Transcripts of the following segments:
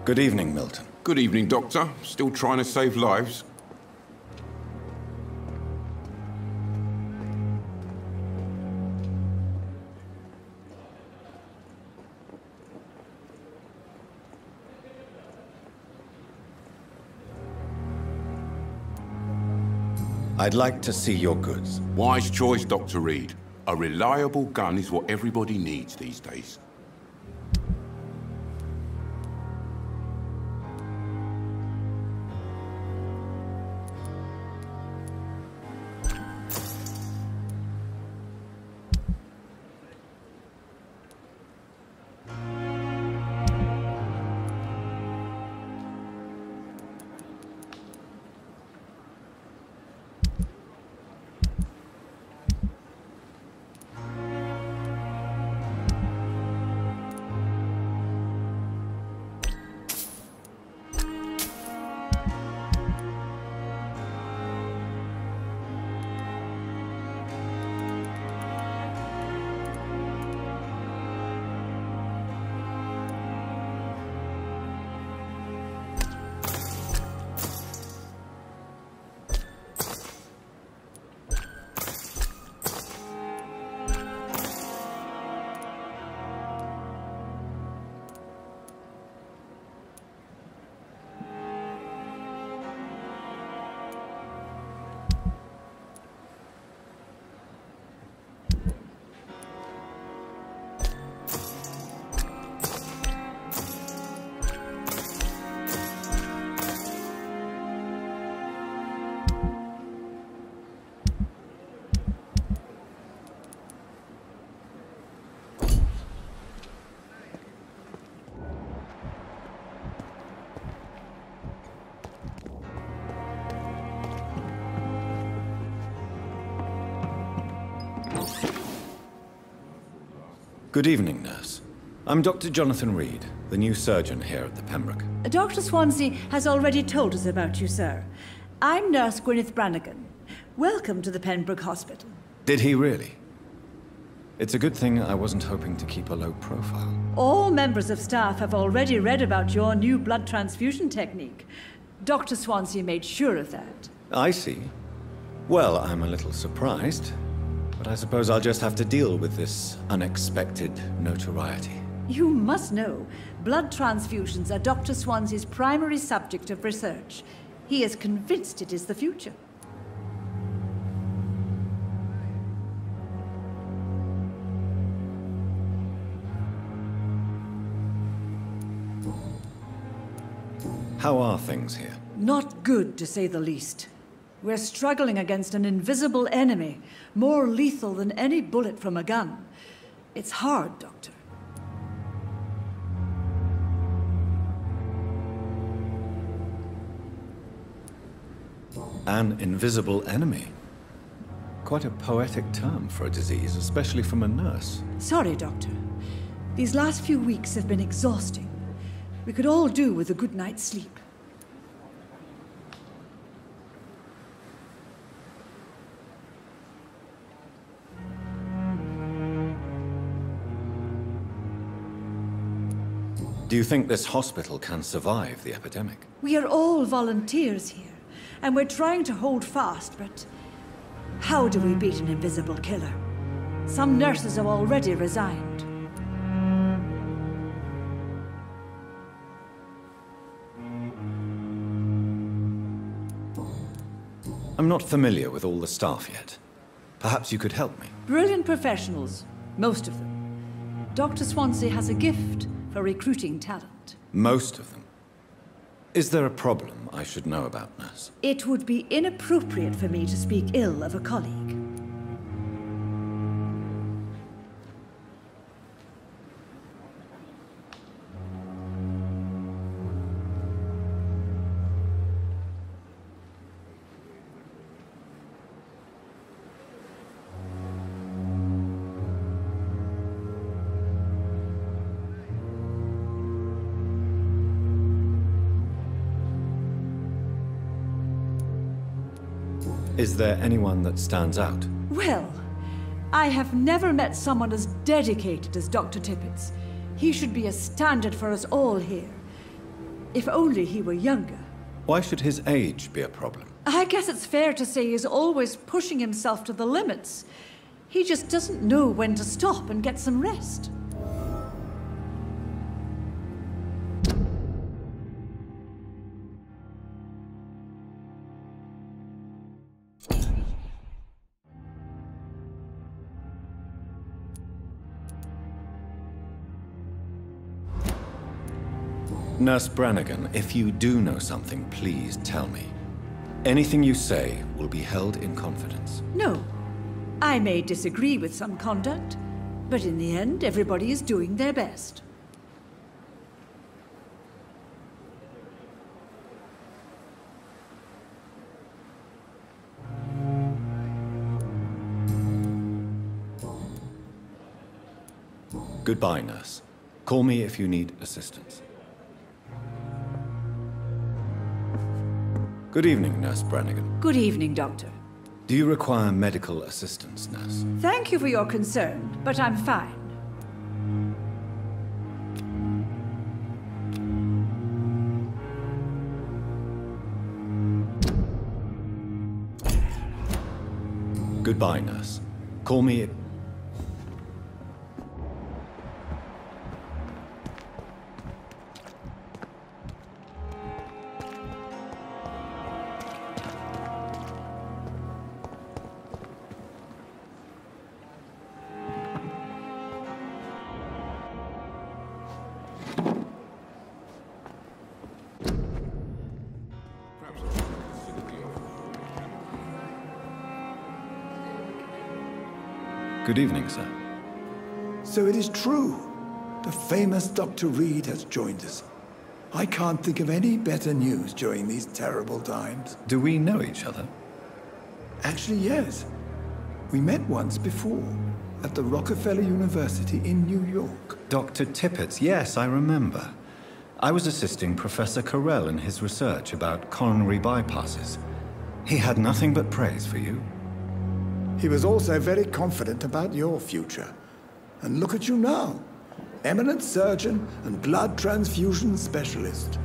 Good evening, Milton. Good evening, Doctor. Still trying to save lives? I'd like to see your goods. Wise choice, Dr. Reed. A reliable gun is what everybody needs these days. Good evening, nurse. I'm Dr. Jonathan Reed, the new surgeon here at the Pembroke. Dr. Swansea has already told us about you, sir. I'm Nurse Gwyneth Brannigan. Welcome to the Pembroke Hospital. Did he really? It's a good thing I wasn't hoping to keep a low profile. All members of staff have already read about your new blood transfusion technique. Dr. Swansea made sure of that. I see. Well, I'm a little surprised, but I suppose I'll just have to deal with this unexpected notoriety. You must know, blood transfusions are Dr. Swansea's primary subject of research. He is convinced it is the future. How are things here? Not good, to say the least. We're struggling against an invisible enemy, more lethal than any bullet from a gun. It's hard, Doctor. An invisible enemy? Quite a poetic term for a disease, especially from a nurse. Sorry, Doctor. These last few weeks have been exhausting. We could all do with a good night's sleep. Do you think this hospital can survive the epidemic? We are all volunteers here, and we're trying to hold fast, but how do we beat an invisible killer? Some nurses have already resigned. I'm not familiar with all the staff yet. Perhaps you could help me. Brilliant professionals, most of them. Dr. Swansea has a gift for recruiting talent. Most of them? Is there a problem I should know about, nurse? It would be inappropriate for me to speak ill of a colleague. Is there anyone that stands out? Well, I have never met someone as dedicated as Dr. Tippett's. He should be a standard for us all here. If only he were younger. Why should his age be a problem? I guess it's fair to say he's always pushing himself to the limits. He just doesn't know when to stop and get some rest. Nurse Brannigan, if you do know something, please tell me. Anything you say will be held in confidence. No. I may disagree with some conduct, but in the end, everybody is doing their best. Goodbye, nurse. Call me if you need assistance. Good evening, Nurse Brannigan. Good evening, Doctor. Do you require medical assistance, nurse? Thank you for your concern, but I'm fine. Goodbye, nurse. Call me... Good evening, sir. So it is true. The famous Dr. Reed has joined us. I can't think of any better news during these terrible times. Do we know each other? Actually, yes. We met once before, at the Rockefeller University in New York. Dr. Tippett, yes, I remember. I was assisting Professor Carell in his research about coronary bypasses. He had nothing but praise for you. He was also very confident about your future. And look at you now. Eminent surgeon and blood transfusion specialist.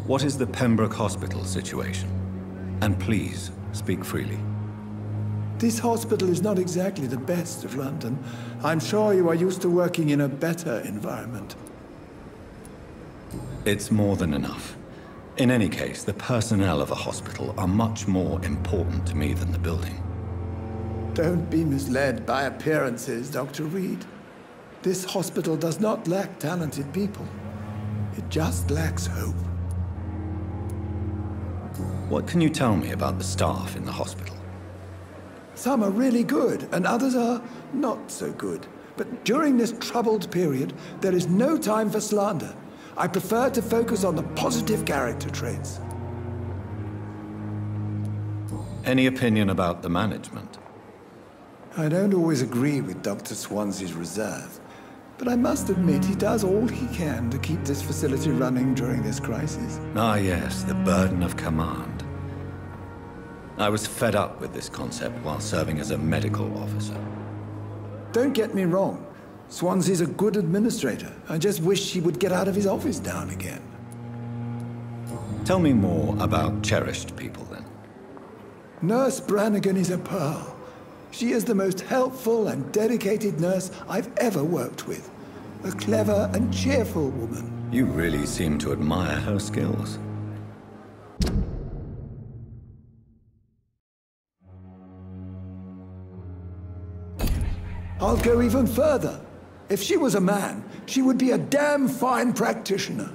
What is the Pembroke Hospital situation? And please, speak freely. This hospital is not exactly the best of London. I'm sure you are used to working in a better environment. It's more than enough. In any case, the personnel of a hospital are much more important to me than the building. Don't be misled by appearances, Dr. Reed. This hospital does not lack talented people. It just lacks hope. What can you tell me about the staff in the hospital? Some are really good, and others are not so good. But during this troubled period, there is no time for slander. I prefer to focus on the positive character traits. Any opinion about the management? I don't always agree with Dr. Swansea's reserve, but I must admit he does all he can to keep this facility running during this crisis. Ah, yes, the burden of command. I was fed up with this concept while serving as a medical officer. Don't get me wrong. Swansea's a good administrator. I just wish he would get out of his office now and again. Tell me more about cherished people, then. Nurse Brannigan is a pearl. She is the most helpful and dedicated nurse I've ever worked with. A clever and cheerful woman. You really seem to admire her skills. I'll go even further. If she was a man, she would be a damn fine practitioner.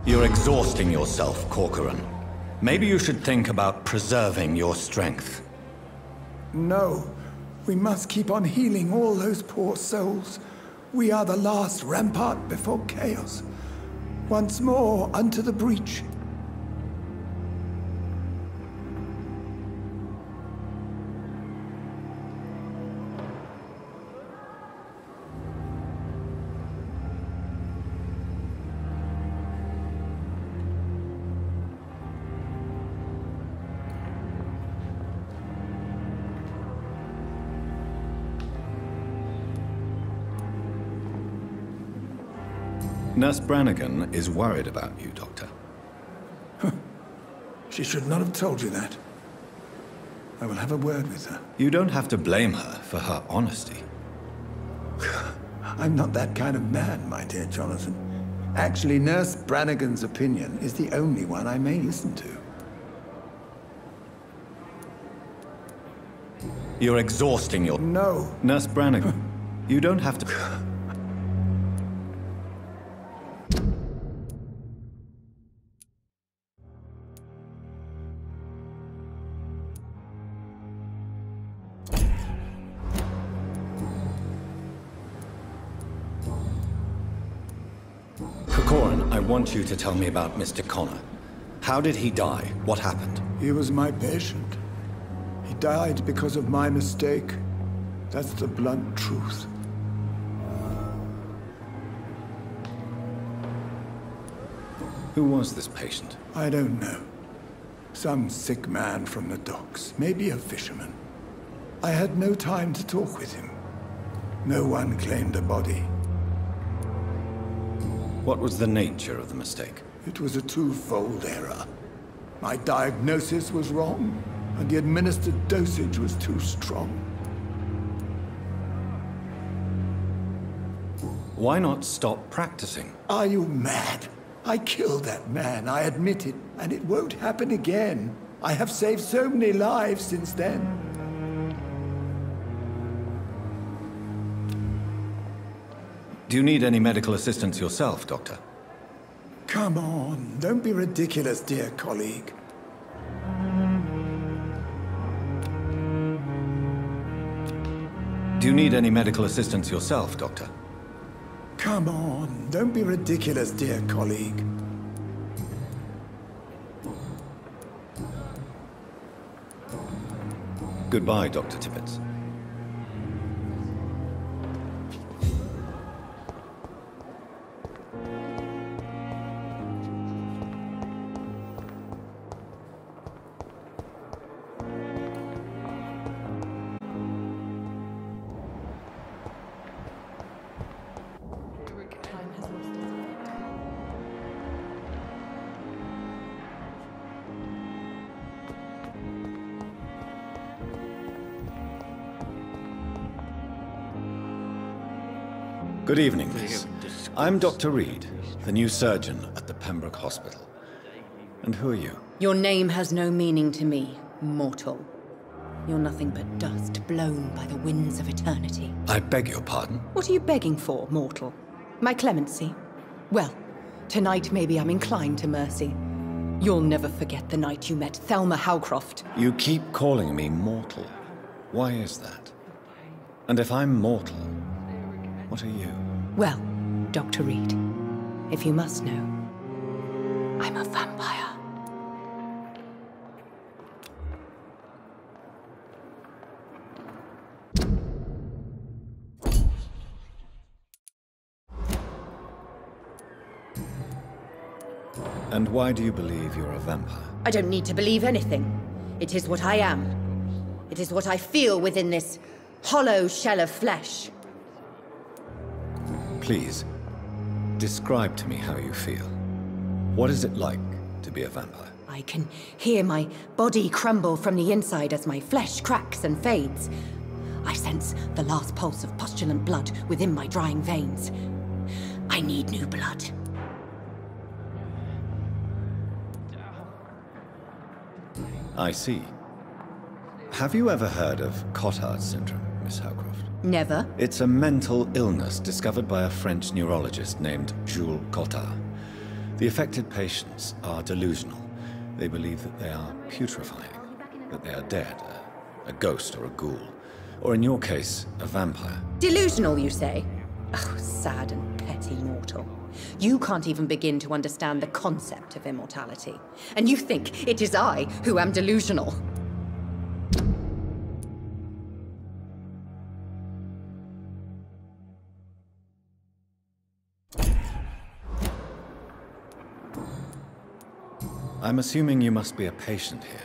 You're exhausting yourself, Corcoran. Maybe you should think about preserving your strength. No, we must keep on healing all those poor souls. We are the last rampart before chaos. Once more unto the breach. Nurse Brannigan is worried about you, Doctor. She should not have told you that. I will have a word with her. You don't have to blame her for her honesty. I'm not that kind of man, my dear Jonathan. Actually, Nurse Brannigan's opinion is the only one I may listen to. You're exhausting your... No. Nurse Brannigan, you don't have to... I want you to tell me about Mr. Connor. How did he die? What happened? He was my patient. He died because of my mistake. That's the blunt truth. Who was this patient? I don't know. Some sick man from the docks, maybe a fisherman. I had no time to talk with him. No one claimed a body. What was the nature of the mistake? It was a twofold error. My diagnosis was wrong, and the administered dosage was too strong. Why not stop practicing? Are you mad? I killed that man, I admit it, and it won't happen again. I have saved so many lives since then. Do you need any medical assistance yourself, Doctor? Come on, don't be ridiculous, dear colleague. Do you need any medical assistance yourself, Doctor? Come on, don't be ridiculous, dear colleague. Goodbye, Dr. Tibbets. Good evening, Miss. I'm Dr. Reed, the new surgeon at the Pembroke Hospital. And who are you? Your name has no meaning to me, mortal. You're nothing but dust blown by the winds of eternity. I beg your pardon? What are you begging for, mortal? My clemency? Well, tonight maybe I'm inclined to mercy. You'll never forget the night you met Thelma Howcroft. You keep calling me mortal. Why is that? And if I'm mortal, what are you? Well, Dr. Reed, if you must know, I'm a vampire. And why do you believe you're a vampire? I don't need to believe anything. It is what I am. It is what I feel within this hollow shell of flesh. Please, describe to me how you feel. What is it like to be a vampire? I can hear my body crumble from the inside as my flesh cracks and fades. I sense the last pulse of pustulant blood within my drying veins. I need new blood. I see. Have you ever heard of Cotard's syndrome, Miss Howcroft? Never. It's a mental illness discovered by a French neurologist named Jules Cotard. The affected patients are delusional. They believe that they are putrefying, that they are dead, a ghost or a ghoul, or in your case, a vampire. Delusional, you say? Oh, sad and petty mortal. You can't even begin to understand the concept of immortality. And you think it is I who am delusional. I'm assuming you must be a patient here.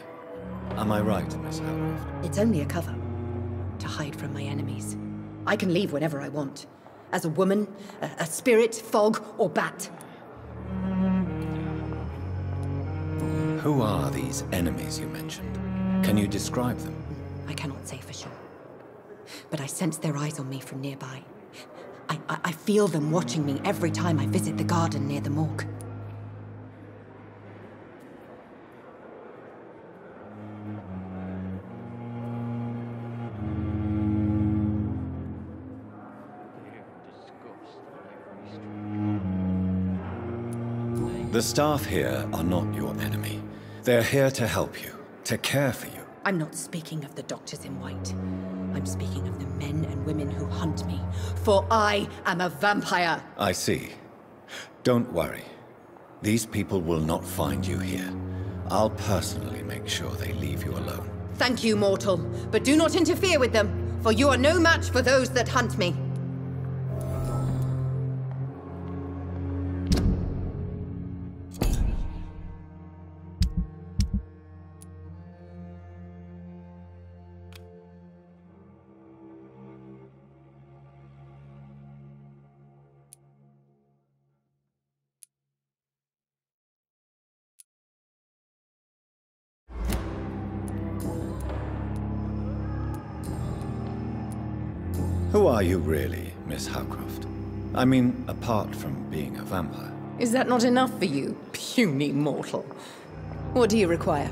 Am I right, Miss Howcroft? It's only a cover. To hide from my enemies. I can leave whenever I want. As a woman, a spirit, fog, or bat. Who are these enemies you mentioned? Can you describe them? I cannot say for sure. But I sense their eyes on me from nearby. I feel them watching me every time I visit the garden near the morgue. The staff here are not your enemy. They're here to help you, to care for you. I'm not speaking of the doctors in white. I'm speaking of the men and women who hunt me. For I am a vampire! I see. Don't worry. These people will not find you here. I'll personally make sure they leave you alone. Thank you, mortal. But do not interfere with them, for you are no match for those that hunt me. Who are you really, Miss Howcroft? I mean, apart from being a vampire. Is that not enough for you, puny mortal? What do you require?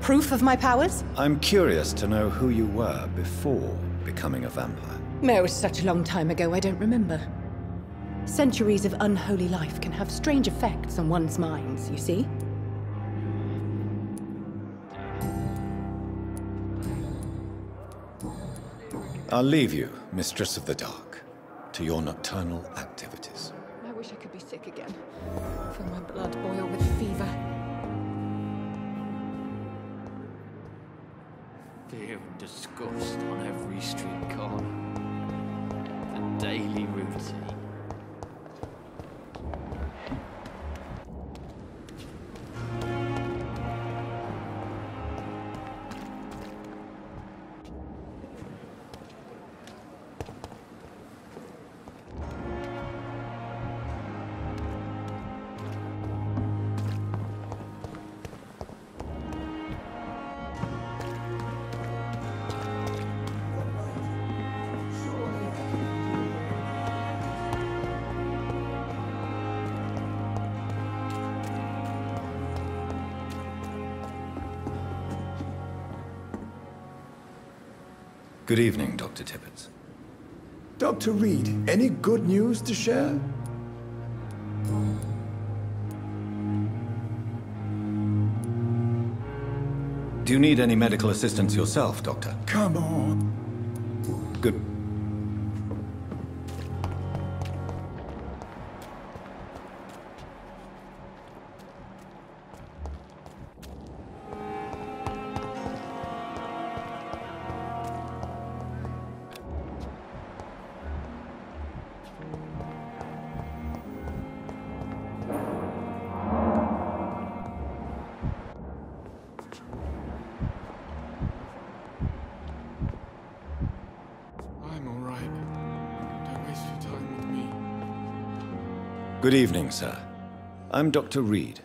Proof of my powers? I'm curious to know who you were before becoming a vampire. No, it was such a long time ago, I don't remember. Centuries of unholy life can have strange effects on one's minds, you see? I'll leave you, Mistress of the Dark, to your nocturnal activities. I wish I could be sick again. Feel my blood boil with fever. Fear and disgust on every street corner. The daily routine. Good evening, Dr. Tibbets. Dr. Reed, any good news to share? Do you need any medical assistance yourself, Doctor? Come on. Good. Good evening, sir. I'm Dr. Reed.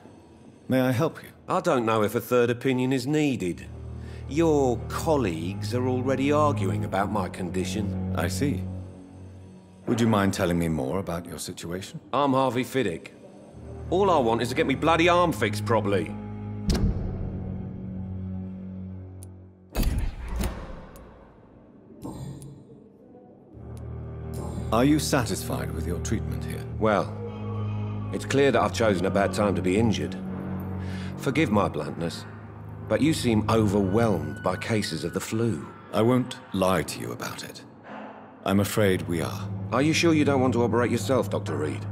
May I help you? I don't know if a third opinion is needed. Your colleagues are already arguing about my condition. I see. Would you mind telling me more about your situation? I'm Harvey Fiddick. All I want is to get me bloody arm fixed properly. Are you satisfied with your treatment here? Well, it's clear that I've chosen a bad time to be injured. Forgive my bluntness, but you seem overwhelmed by cases of the flu. I won't lie to you about it. I'm afraid we are. Are you sure you don't want to operate yourself, Dr. Reed?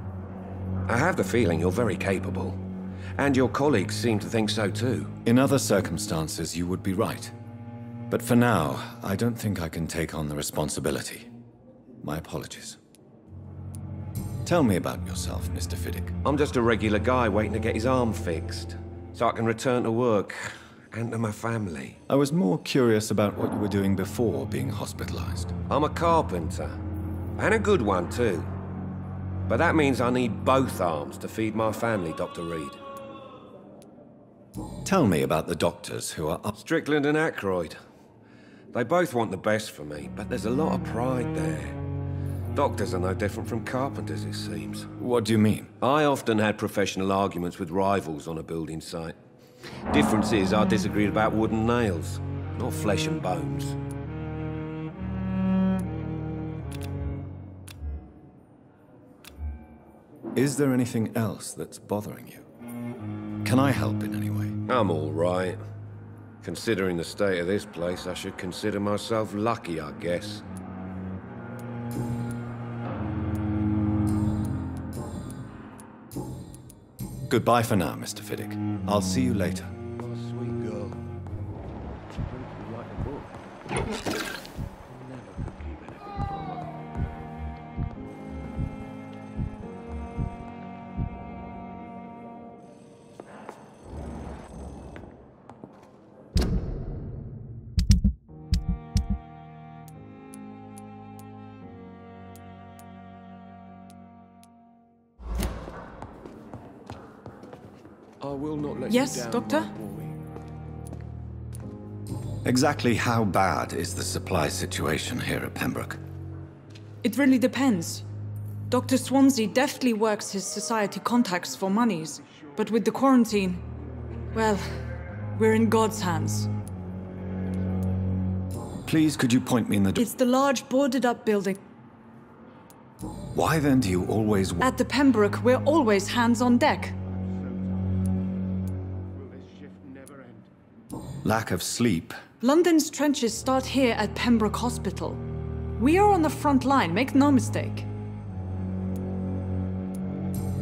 I have the feeling you're very capable. And your colleagues seem to think so too. In other circumstances, you would be right. But for now, I don't think I can take on the responsibility. My apologies. Tell me about yourself, Mr. Fiddick. I'm just a regular guy waiting to get his arm fixed, so I can return to work and to my family. I was more curious about what you were doing before being hospitalized. I'm a carpenter, and a good one too. But that means I need both arms to feed my family, Dr. Reed. Tell me about the doctors who are up. Strickland and Aykroyd. They both want the best for me, but there's a lot of pride there. Doctors are no different from carpenters, it seems. What do you mean? I often had professional arguments with rivals on a building site. Difference is I disagreed about wooden nails, not flesh and bones. Is there anything else that's bothering you? Can I help in any way? I'm all right. Considering the state of this place, I should consider myself lucky, I guess. Goodbye for now, Mr. Fiddick. I'll see you later. Sweet girl. Yes, Doctor? Exactly how bad is the supply situation here at Pembroke? It really depends. Dr. Swansea deftly works his society contacts for monies, but with the quarantine, well, we're in God's hands. Please, could you point me in the... It's the large boarded-up building. Why then do you always... At the Pembroke, we're always hands on deck. Lack of sleep. London's trenches start here at Pembroke Hospital. We are on the front line, make no mistake.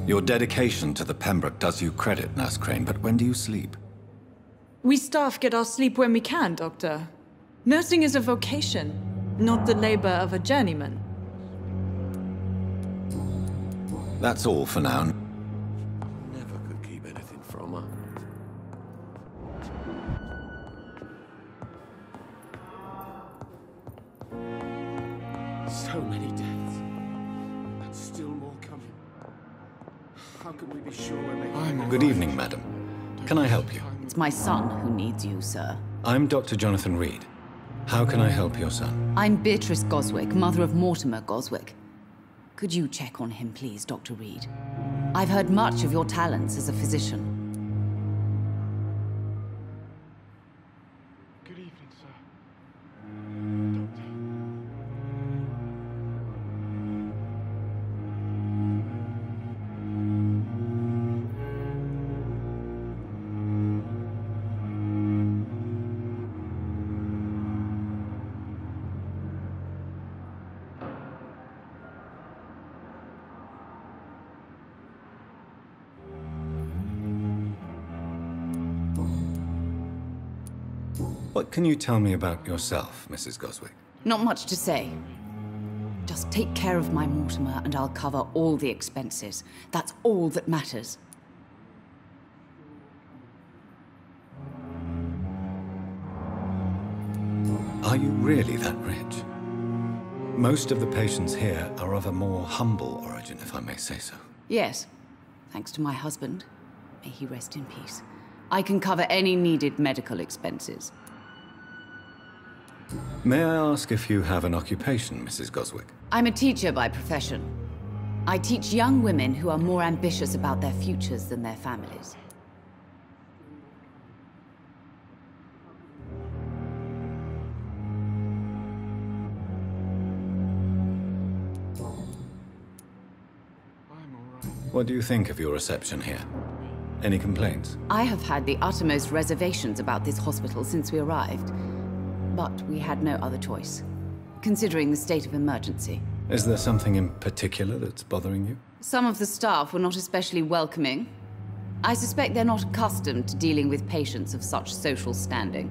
Your dedication to the Pembroke does you credit, Nurse Crane, but when do you sleep? We staff get our sleep when we can, Doctor. Nursing is a vocation, not the labor of a journeyman. That's all for now. Never could keep anything from her. So many deaths. And still more coming. How can we be sure we're making... Good evening, madam. Can I help you? It's my son who needs you, sir. I'm Dr. Jonathan Reed. How can I help your son? I'm Beatrice Goswick, mother of Mortimer Goswick. Could you check on him, please, Dr. Reed? I've heard much of your talents as a physician. Good evening, sir. What can you tell me about yourself, Mrs. Goswick? Not much to say. Just take care of my Mortimer and I'll cover all the expenses. That's all that matters. Are you really that rich? Most of the patients here are of a more humble origin, if I may say so. Yes, thanks to my husband. May he rest in peace. I can cover any needed medical expenses. May I ask if you have an occupation, Mrs. Goswick? I'm a teacher by profession. I teach young women who are more ambitious about their futures than their families. What do you think of your reception here? Any complaints? I have had the uttermost reservations about this hospital since we arrived. But we had no other choice, considering the state of emergency. Is there something in particular that's bothering you? Some of the staff were not especially welcoming. I suspect they're not accustomed to dealing with patients of such social standing.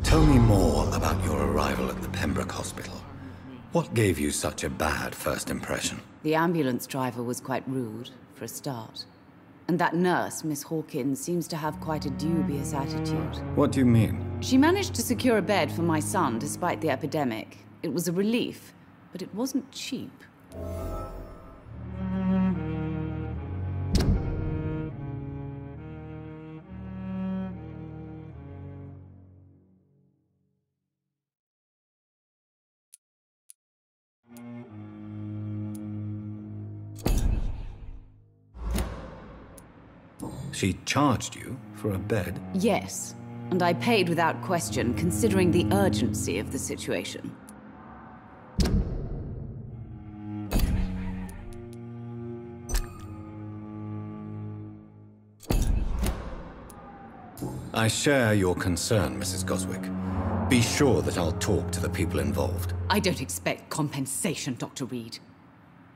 Tell me more about your arrival at the Pembroke Hospital. What gave you such a bad first impression? The ambulance driver was quite rude, for a start. And that nurse, Miss Hawkins, seems to have quite a dubious attitude. What do you mean? She managed to secure a bed for my son despite the epidemic. It was a relief, but it wasn't cheap. She charged you for a bed? Yes, and I paid without question, considering the urgency of the situation. I share your concern, Mrs. Goswick. Be sure that I'll talk to the people involved. I don't expect compensation, Dr. Reed.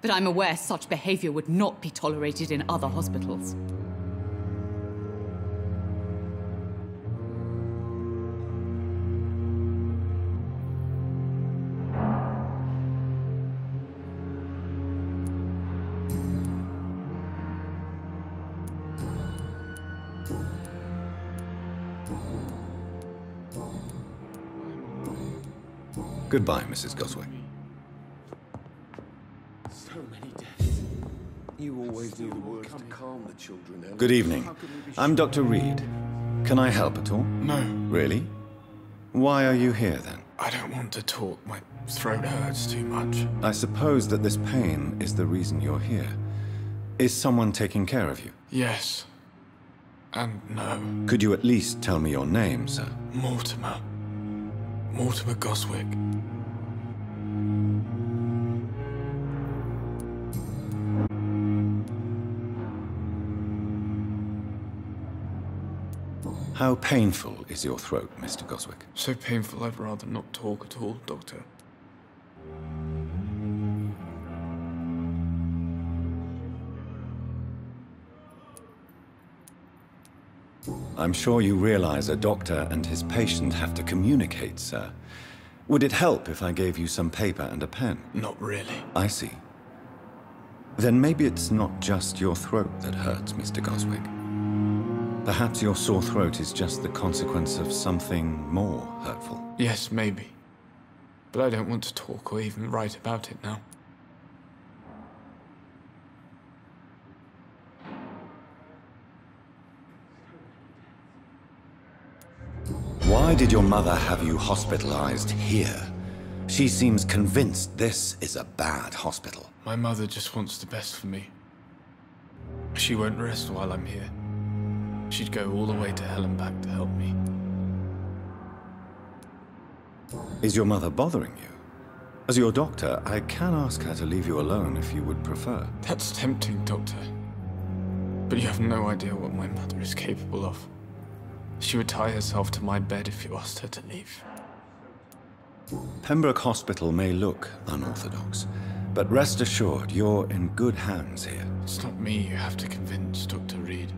But I'm aware such behavior would not be tolerated in other hospitals. Goodbye, Mrs. Goswick. So many deaths. You always knew the words to calm the children, Ellen. Good evening. I'm Dr. Reed. Can I help at all? No. Really? Why are you here, then? I don't want to talk. My throat hurts too much. I suppose that this pain is the reason you're here. Is someone taking care of you? Yes. And no. Could you at least tell me your name, sir? Mortimer. Mortimer Goswick. How painful is your throat, Mr. Goswick? So painful I'd rather not talk at all, Doctor. I'm sure you realize a doctor and his patient have to communicate, sir. Would it help if I gave you some paper and a pen? Not really. I see. Then maybe it's not just your throat that hurts, Mr. Goswick. Perhaps your sore throat is just the consequence of something more hurtful. Yes, maybe. But I don't want to talk or even write about it now. Why did your mother have you hospitalized here? She seems convinced this is a bad hospital. My mother just wants the best for me. She won't rest while I'm here. She'd go all the way to hell and back to help me. Is your mother bothering you? As your doctor, I can ask her to leave you alone if you would prefer. That's tempting, Doctor. But you have no idea what my mother is capable of. She would tie herself to my bed if you asked her to leave. Pembroke Hospital may look unorthodox, but rest assured you're in good hands here. It's not me you have to convince, Dr. Reed.